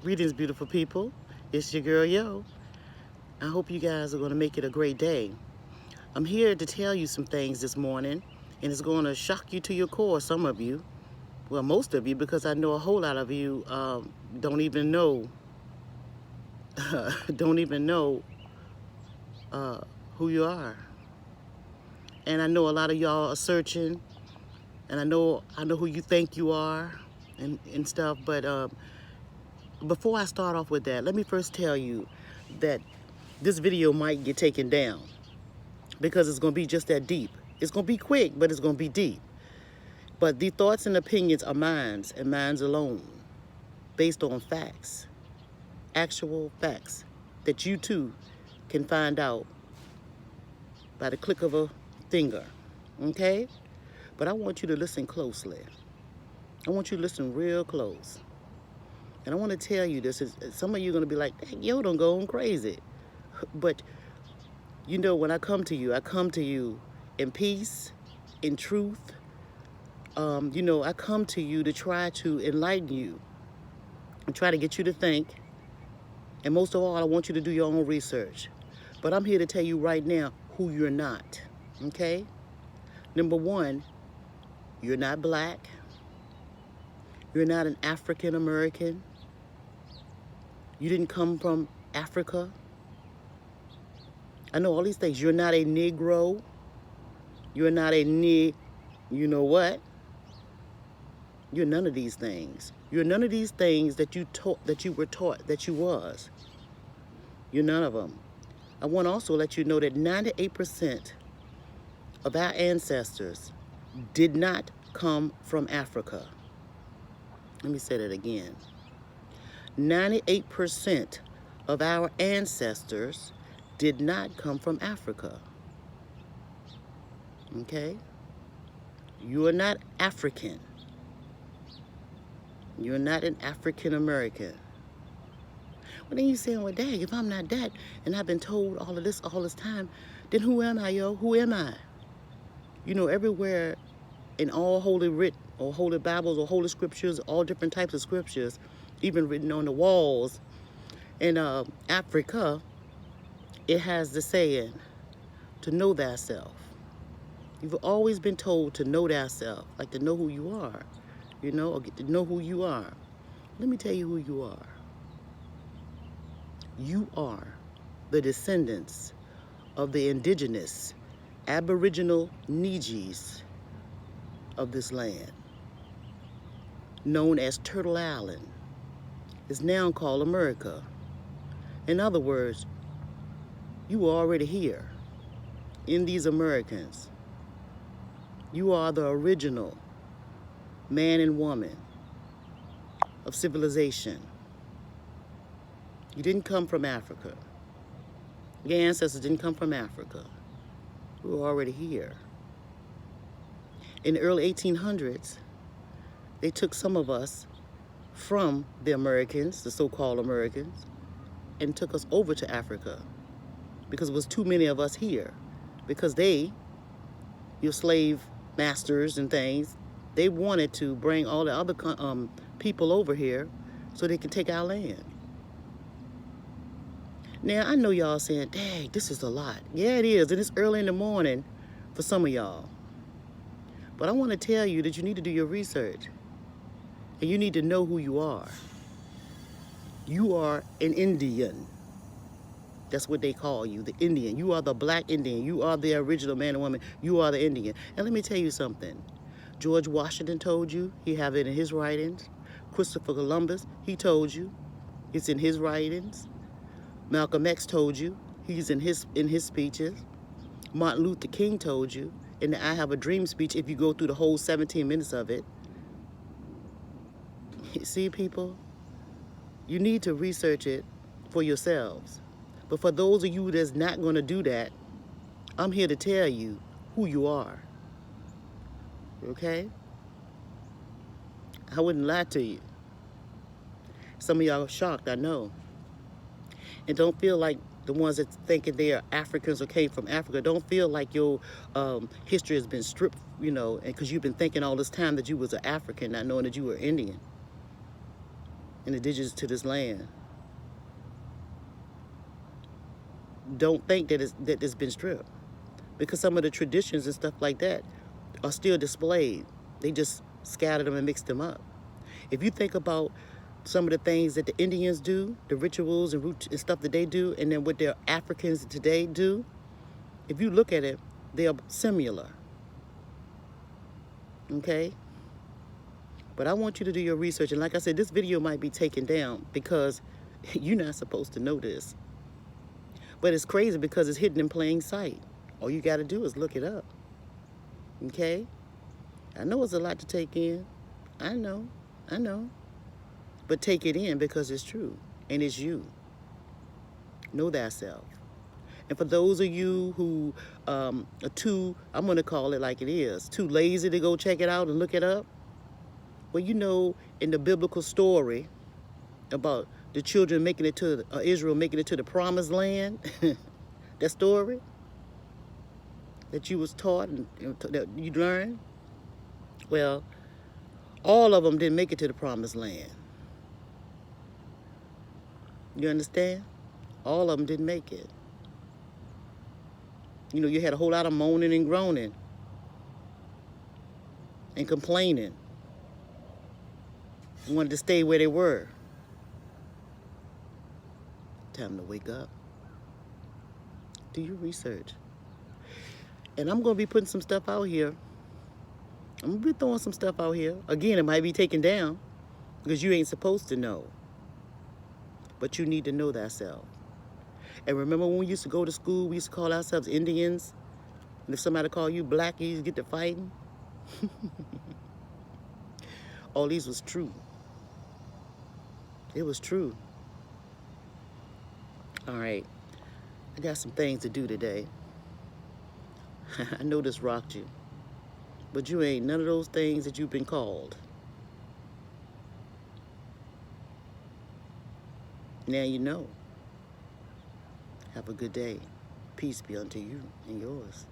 Greetings, beautiful people. It's your girl, Yo. I hope you guys are going to make it a great day. I'm here to tell you some things this morning, and it's going to shock you to your core, some of you. Well, most of you, because I know a whole lot of you don't even know, don't even know who you are. And I know a lot of y'all are searching, and I know who you think you are, and stuff. But before I start off with that, let me first tell you that this video might get taken down because it's going to be just that deep. It's going to be quick, but it's going to be deep. But the thoughts and opinions are mine and mine alone, based on facts, actual facts that you too can find out by the click of a finger, okay? But I want you to listen closely. I want you to listen real close. And I want to tell you this, some of you are going to be like, Yo, don't go on crazy. But, you know, when I come to you in peace, in truth. You know, I come to you to try to enlighten you and try to get you to think. And most of all, I want you to do your own research. But I'm here to tell you right now who you're not, okay? Number one, you're not black. You're not an African American. You didn't come from Africa. I know all these things. You're not a Negro. You're not a you know what? You're none of these things. You're none of these things that you were taught that you was. You're none of them. I want to also let you know that 98% of our ancestors did not come from Africa. Let me say that again. 98% of our ancestors did not come from Africa. Okay? You are not African. You're not an African American. Well, then you're saying, well, dang, if I'm not that, and I've been told all of this all this time, then who am I, yo? Who am I? You know, everywhere in all holy writ or holy Bibles or holy scriptures, all different types of scriptures, even written on the walls in Africa, it has the saying, to know thyself. You've always been told to know thyself, like to know who you are, you know, or get to know who you are. Let me tell you who you are. You are the descendants of the indigenous Aboriginal Nijis of this land, known as Turtle Island. It's now called America. In other words, you are already here in these Americans. You are the original man and woman of civilization. You didn't come from Africa. Your ancestors didn't come from Africa. We were already here. In the early 1800s, they took some of us from the Americans, the so-called Americans, and took us over to Africa because it was too many of us here. Because your slave masters and things, they wanted to bring all the other people over here so they could take our land. Now, I know y'all saying, dang, this is a lot. Yeah, it is, and it's early in the morning for some of y'all. But I want to tell you that you need to do your research, and you need to know who you are. You are an Indian. That's what they call you, the Indian. You are the black Indian. You are the original man and woman. You are the Indian. And let me tell you something. George Washington told you. He have it in his writings. Christopher Columbus, he told you. It's in his writings. Malcolm X told you. He's in his speeches. Martin Luther King told you in the I Have a Dream speech, if you go through the whole 17 minutes of it. See, people, you need to research it for yourselves. But for those of you that's not going to do that, I'm here to tell you who you are. Okay? I wouldn't lie to you. Some of y'all are shocked, I know. And don't feel like the ones that thinking they are Africans or came from Africa, don't feel like your history has been stripped, you know, and because you've been thinking all this time that you was an African, not knowing that you were Indian. indigenous to this land, don't think that it's been stripped, because some of the traditions and stuff like that are still displayed. They just scattered them and mixed them up. If you think about some of the things that the Indians do, the rituals and stuff that they do, and then what their Africans today do, if you look at it, they are similar. Okay? But I want you to do your research. And like I said, this video might be taken down because you're not supposed to know this. But it's crazy because it's hidden in plain sight. All you got to do is look it up. Okay? I know it's a lot to take in. I know. But take it in because it's true. And it's you. Know thyself. And for those of you who are too, I'm going to call it like it is, too lazy to go check it out and look it up, well, you know, in the biblical story about the children making it to, Israel making it to the promised land, that story that you was taught and that you learned, well, all of them didn't make it to the promised land. You understand? All of them didn't make it. You know, you had a whole lot of moaning and groaning and complaining. Wanted to stay where they were. Time to wake up. Do your research. And I'm going to be putting some stuff out here. I'm going to be throwing some stuff out here. Again, it might be taken down because you ain't supposed to know. But you need to know thyself. And remember when we used to go to school, we used to call ourselves Indians? And if somebody called you black, you used to get to fighting? All these was true. It was true. All right. I got some things to do today. I know this rocked you. But you ain't none of those things that you've been called. Now you know. Have a good day. Peace be unto you and yours.